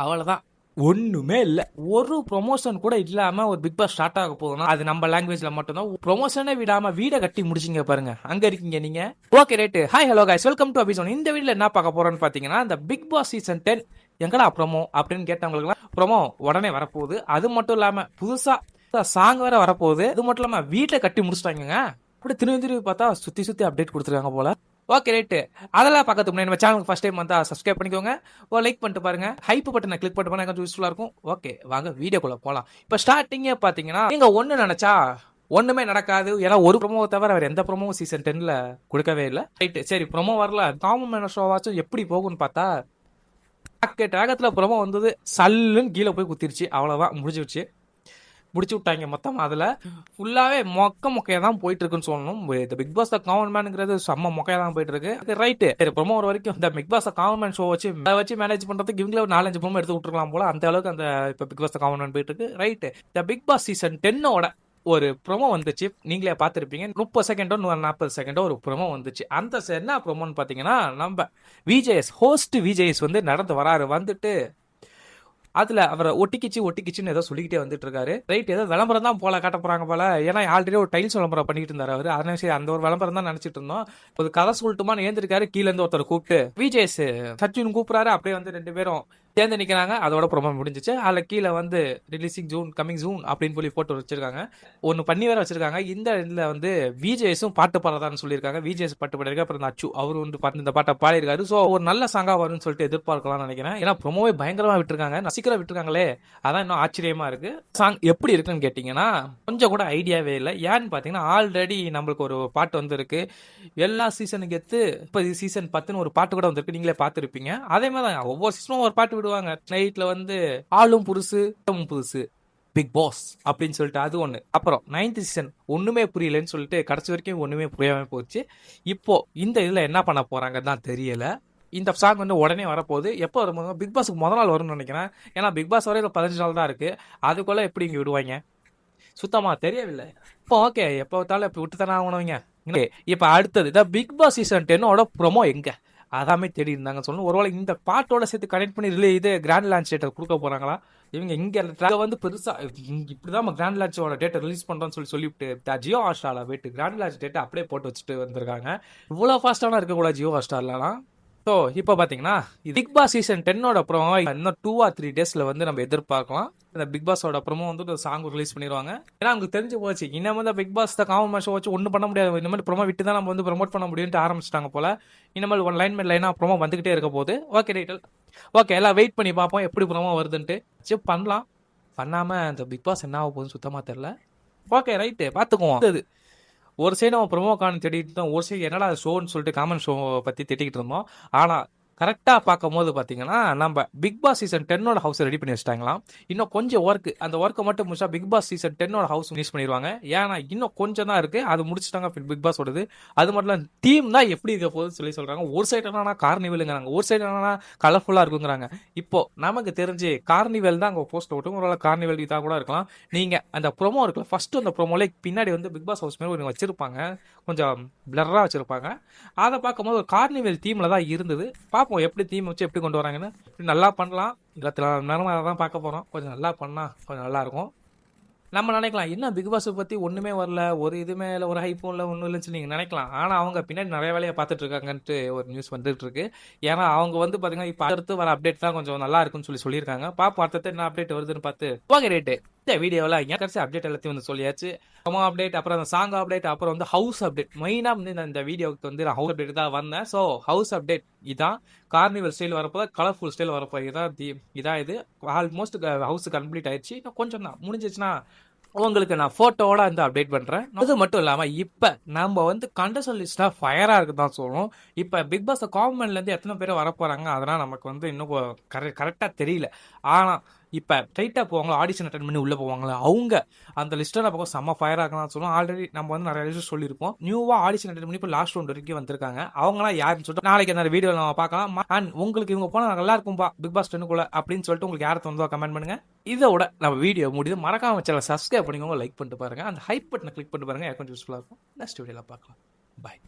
அவ்வளவுதான். ஒண்ணுமே இல்ல. ஒரு ப்ரொமோஷன் கூட இல்லாம ஒரு பிக் பாஸ் ஸ்டார்ட் ஆக போகுதுன்னா அது நம்ம லாங்குவேஜ்ல மட்டும்தான். ப்ரொமோஷனே விடாம வீட கட்டி முடிச்சிங்க பாருங்க. அங்க இருக்கீங்க நீங்க. Okay right. Hi hello guys, welcome to அபிசோன். இந்த வீடியோல என்ன பார்க்க போறோம்னு பாத்தீங்கன்னா, இந்த பிக் பாஸ் சீசன் 10 எங்கடா ப்ரோமோ அப்படின்னு கேட்டவங்களுக்கு ப்ரோமோ உடனே வரப்போகுது. அது மட்டும் இல்லாம புதுசா சாங் வேற வரப்போகுது. அது மட்டும் இல்லாம வீட்டை கட்டி முடிச்சிட்டாங்க. அப்படி திரும்பி பார்த்தா சுத்தி அப்டேட் கொடுத்துருக்காங்க போல. Okay right. அதெல்லாம் பார்க்கறதுக்கு முன்னாடி நம்ம சேனலுக்கு ஃபர்ஸ்ட் டைம் வந்தா சப்ஸ்கிரைப் பண்ணிக்கோங்க. லைக் பண்ணிட்டு பாருங்க. ஹைப் பட்டனை கிளிக் பண்ணிட்டு பாருங்க, கொஞ்சம் யூஸ்ஃபுல்லா இருக்கும். ஓகே வாங்க வீடியோக்குள்ள போலாம். இப்போ ஸ்டார்டிங்கே பாத்தீங்கன்னா நீங்க ஒண்ணு நினைச்சா ஒண்ணுமே நடக்காது. ஏன்னா ஒரு ப்ரோமோ தவிர வேற எந்த ப்ரோமோ சீசன் 10ல கொடுக்கவே இல்லை. ரைட்டு சரி, ப்ரோமோ வரல, காமன் மேன் ஷோவாச்சும் எப்படி போகும்னு பார்த்தா ராகத்துல ப்ரோமோ வந்தது, சல்லுன்னு கீழே போய் குத்திருச்சு. அவ்வளவுதான், முடிஞ்சிருச்சு. முடிச்சு விட்டாங்க மொத்தம். அதுல ஃபுல்லாவே மொக்கையா தான் போயிட்டு இருக்குன்னு சொல்லணும். இந்த பிக் பாஸ் த காமன் மேனுங்கிறது செம்ம மொக்கையா தான் போயிட்டு இருக்கு. ரைட்டு சரி, ப்ரோமோ ஒரு வரைக்கும் இந்த Bigg Boss the common man show வச்சு மேனேஜ் பண்றதுக்கு இவங்களே ஒரு 4-5 ப்ரோமோ எடுத்து விட்டுருக்கலாம் போல. அந்த அளவுக்கு அந்த இப்ப Bigg Boss the common man போயிட்டு இருக்கு. ரைட்டு, இந்த பிக் பாஸ் சீசன் 10ஓட ஒரு ப்ரோமோ வந்துச்சு. நீங்களே பார்த்துருப்பீங்க. 30 செகண்டோ 40 செகண்டோ ஒரு ப்ரோமோ வந்துச்சு. அந்த என்ன ப்ரோமோன்னு பாத்தீங்கன்னா, நம்ம விஜேஎஸ் ஹோஸ்ட் விஜேஎஸ் வந்து நடந்து வராரு. வந்துட்டு அதுல அவரை ஒட்டிக்கிச்சுன்னு ஏதோ சொல்லிக்கிட்டே வந்துட்டு இருக்காரு. ரைட், ஏதோ விளம்பரம் தான் போல காட்ட போறாங்க போல. ஏன்னா ஆல்ரெடி ஒரு டைல்ஸ் விளம்பரம் பண்ணிட்டு இருந்தாரு அவரு. அதனால சரி அந்த ஒரு விளம்பரம் தான் நினைச்சிட்டு இருந்தோம். ஒரு கதை சொல்லட்டுமான்னு ஏந்திருக்காரு. கீழ இருந்து ஒருத்தர் கூப்பிட்டு விஜேஎஸ் சச்சின் கூப்பிடுறாரு. அப்படியே வந்து 2 பேரும் சேர்ந்து நிக்கிறாங்க. அதோட ப்ரோமோ முடிஞ்சிச்சு. அதுல கீழே வந்து ரிலீசிங் ஜூன், கமிங் ஜூன் அப்படின்னு சொல்லி போட்டு வச்சிருக்காங்க. ஒன்னு பண்ணி வேற வச்சிருக்காங்க. இந்த இதுல வந்து விஜேஎஸும் பாட்டு பாடுறதான்னு சொல்லியிருக்காங்க. விஜேஎஸ் பாட்டு பாடிருக்காரு. அப்புறம் அச்சு அவரு வந்து இந்த பாட்டை பாடிருக்காரு. ஸோ ஒரு நல்ல சாங்கா வரும்னு சொல்லிட்டு எதிர்பார்க்கலாம்னு நினைக்கிறேன். ஏன்னா ப்ரோமோவே பயங்கரமா விட்டுருக்காங்க. சீக்கிரம் விட்டுருக்காங்களே, அதான் இன்னும் ஆச்சரியமா இருக்கு. சாங் எப்படி இருக்குன்னு கேட்டீங்கன்னா கொஞ்சம் கூட ஐடியாவே இல்லை. ஏன்னு பாத்தீங்கன்னா ஆல்ரெடி நம்மளுக்கு ஒரு பாட்டு வந்திருக்கு. எல்லா சீசனுக்கு எடுத்து இப்ப சீசன் 10 ஒரு பாட்டு கூட வந்திருக்கு. நீங்களே பார்த்துருப்பீங்க. அதே மாதிரி தான் ஒவ்வொரு சீசனும் ஒரு பாட்டு விடுவாங்க. நைட்ல வந்து ஆளும் புதுசு புதுசு பிக் பாஸ் அப்படின்னு சொல்லிட்டு அது ஒண்ணு. அப்புறம் 9th சீசன் ஒண்ணுமே புரியலன்னு சொல்லிட்டு கடைசி வரைக்கும் ஒண்ணுமே புரியாம போச்சு. இப்போ இந்த இதுல என்ன பண்ண போறாங்க தான் தெரியல. இந்த சாங் வந்து உடனே வரப்போகுது. எப்போ வரும்? பிக் பாஸ்க்கு முதல் நாள் வரும்னு நினைக்கிறேன். ஏன்னா பிக் பாஸ் வரையில 15 நாள் தான் இருக்கு. அதுக்குள்ள எப்படி இங்க விடுவாங்க சுத்தமா தெரியவில்லை. இப்போ ஓகே, எப்போ விட்டாலும் இப்போ விட்டு தானே ஆகணுங்க. இப்ப அடுத்தது பிக் பாஸ் சீசன் 10ஓட ப்ரோமோ எங்க அதாமே தேடி இருந்தாங்க சொல்லணும். ஒருவேளை இந்த பாட்டோட சேர்த்து கனெக்ட் பண்ணி இது கிராண்ட் லான்ச் டேட்டை கொடுக்க போறாங்களா? இவங்க இங்க வந்து பெருசா இப்படிதான் கிராண்ட் லான்ச்சோட டேட்டை ரிலீஸ் பண்றோம்னு சொல்லிவிட்டு ஜியோ ஹாட்ஸ்டார்ல போயிட்டு கிராண்ட் லான்ச் டேட்டை அப்படியே போட்டு வச்சுட்டு வந்திருக்காங்க. இவ்வளவு ஃபாஸ்டான இருக்கக்கூடாது ஜியோ ஹாட்ஸ்டார்லாம். ஸோ இப்போ பார்த்தீங்கன்னா பிக் பாஸ் சீசன் 10ஓட ப்ரோமோ இன்னும் 2 or 3 டேஸ்ல வந்து நம்ம எதிர்பார்க்கலாம். இந்த பிக் பாஸோட ப்ரோமோ வந்து ஒரு சாங் ரிலீஸ் பண்ணிடுவாங்க. ஏன்னா உங்களுக்கு தெரிஞ்சு போச்சு, இன்னும் வந்து பிக் பாஸ் காமன் ஷோ வச்சு ஒன்றும் பண்ண முடியாது. இந்த மாதிரி ப்ரோமோ விட்டு தான் நம்ம வந்து ப்ரொமோட் பண்ண முடியும்னு ஆரம்பிச்சிட்டாங்க போல. இனிமேல் ஒன் லைன் மேல் லைனாக ப்ரோமோ வந்துகிட்டே இருக்க போகுது. ஓகே ரைட், ஓகே எல்லாம் வெயிட் பண்ணி பார்ப்போம் எப்படி ப்ரோமோ வருதுன்ட்டு. சரி பண்ணலாம். பண்ணாமல் இந்த பிக் பாஸ் என்ன ஆக போகுதுன்னு சுத்தமாக தெரில. ஓகே ரைட்டு, பார்த்துக்குவோம். ஒரு சைடு நம்ம ப்ரோமோ கான் தேடிட்டு இருந்தோம். ஒரு சைடு என்னடா ஷோன்னு சொல்லிட்டு காமன் ஷோ பற்றி திட்டிக்கிட்டு இருந்தோம். ஆனால் கரெக்டாக பார்க்கும் போது பார்த்தீங்கன்னா நம்ம பிக் பாஸ் சீசன் 10ஓட ஹவுஸ் ரெடி பண்ணி வச்சிட்டாங்களாம். இன்னும் கொஞ்சம் ஒர்க்கு, அந்த ஒர்க்கை மட்டும் முடிச்சா பிக் பாஸ் சீசன் 10ஓட ஹவுஸ் ரிலீஸ் பண்ணிடுவாங்க. ஏன்னா இன்னும் கொஞ்சம் தான் இருக்கு, அது முடிச்சுட்டாங்க பிக் பாஸ் ஓடுது. அது மட்டும் இல்லை, தீம் தான் எப்படி இருக்க போகுதுன்னு சொல்லி சொல்றாங்க. ஒரு சைடு என்னன்னா கார்னிவலுங்கிறாங்க, ஒரு சைடு என்னன்னா கலர்ஃபுல்லாக இருக்குங்கிறாங்க. இப்போ நமக்கு தெரிஞ்சு கார்னிவல் தான் அங்கே போஸ்ட் ஓட்டும். ஒரு கார்னிவல் இதாக கூட இருக்கலாம். நீங்க அந்த ப்ரோமோ இருக்குல்ல, ஃபர்ஸ்ட் அந்த ப்ரோமோல பின்னாடி வந்து பிக் பாஸ் ஹவுஸ் மாதிரி ஒன்று வச்சிருப்பாங்க, கொஞ்சம் பிளர்ரா வச்சிருப்பாங்க. அதை பார்க்கும்போது ஒரு கார்னிவல் தீம்ல தான் இருந்தது. பார்ப்போம் எப்படி தீம் வச்சு எப்படி கொண்டு வராங்கன்னு. நல்லா பண்ணலாம். 24 மணி நேரம் அதை தான் பார்க்க போறோம். கொஞ்சம் நல்லா பண்ணா கொஞ்சம் நல்லா இருக்கும். நம்ம நினைக்கலாம் என்ன பிக் பாஸ் பத்தி ஒண்ணுமே வரல, ஒரு இதுமே இல்லை, ஒரு ஹைப்பும் இல்லை, ஒன்றும் இல்லைன்னு நீங்க நினைக்கலாம். ஆனா அவங்க பின்னாடி நிறைய வேலையை பார்த்துட்டு இருக்காங்கன்ட்டு ஒரு நியூஸ் வந்துட்டு இருக்கு. ஏன்னா அவங்க வந்து பாத்தீங்கன்னா இப்ப அடுத்து வர அப்டேட் தான் கொஞ்சம் நல்லா இருக்குன்னு சொல்லியிருக்காங்க. பாப்போம் அடுத்து என்ன அப்டேட் வருதுன்னு பார்த்து. ஓகே ரைட்டு, இந்த வீடியோவில் கடைசி அப்டேட் எல்லாத்தையும் வந்து சொல்லியாச்சு. அப்டேட், அப்புறம் அந்த சாங் அப்டேட், அப்புறம் வந்து ஹவுஸ் அப்டேட். மெயினா வந்து இந்த வீடியோக்கு வந்து நான் ஹவுஸ் அப்டேட் தான் வந்தேன். ஸோ ஹவுஸ் அப்டேட் இதான். கார்னிவல் ஸ்டைல் வரப்போ, கலர்ஃபுல் ஸ்டைல் வரப்போ இதான் இது. ஆல்மோஸ்ட் ஹவுஸ் கம்ப்ளீட் ஆயிடுச்சு. இன்னும் கொஞ்சம் தான் முடிஞ்சிச்சுன்னா உங்களுக்கு நான் போட்டோட வந்து அப்டேட் பண்றேன். அது மட்டும் இல்லாம இப்ப நம்ம வந்து கண்டஸ்டன் லிஸ்டா ஃபயரா இருக்குதான் சொல்லணும். இப்ப பிக் பாஸ் காமன்ல இருந்து எத்தனை பேர் வரப்போறாங்க அதெல்லாம் நமக்கு வந்து இன்னும் கரெக்டா தெரியல. ஆனா இப்ப ஸ்ட்ரைட்டா போவாங்க, ஆடிஷன் அட்டன் பண்ணி உள்ள போவாங்களா அவங்க அந்த லிஸ்ட்ல பக்கம் செம்ம ஃபயரா இருக்கலாம் சொல்லுவோம். ஆல்ரெடி நம்ம வந்து நிறைய லிஸ்ட் சொல்லியிருப்போம். நியூவா ஆடிஷன் அட்டன் பண்ணி இப்போ லாஸ்ட் ரவுண்ட் வரைக்கும் வந்திருக்காங்க. அவங்களாம் யாருன்னு சொல்லிட்டு நாளைக்கு அந்த வீடியோ நம்ம பார்க்கலாம். அண்ட் உங்களுக்கு இவங்க போனா நல்லா இருக்கும்பா பிக் பாஸ் 10 அப்படின்னு சொல்லிட்டு உங்களுக்கு யாரை தோணுதோ கமெண்ட் பண்ணுங்க. இதோட நம்ம வீடியோ முடியுது. மறக்காம சேனலை சப்ஸ்கிரைப் பண்ணிக்கோங்க, லைக் பண்ணிட்டு பாருங்க, அந்த ஹைப் பட்டனை கிளிக் பண்ணிட்டு பாருங்க. கொஞ்சம் யூஸ்ஃபுல்லா இருக்கும். நெக்ஸ்ட் வீடியோல பார்க்கலாம். பாய்.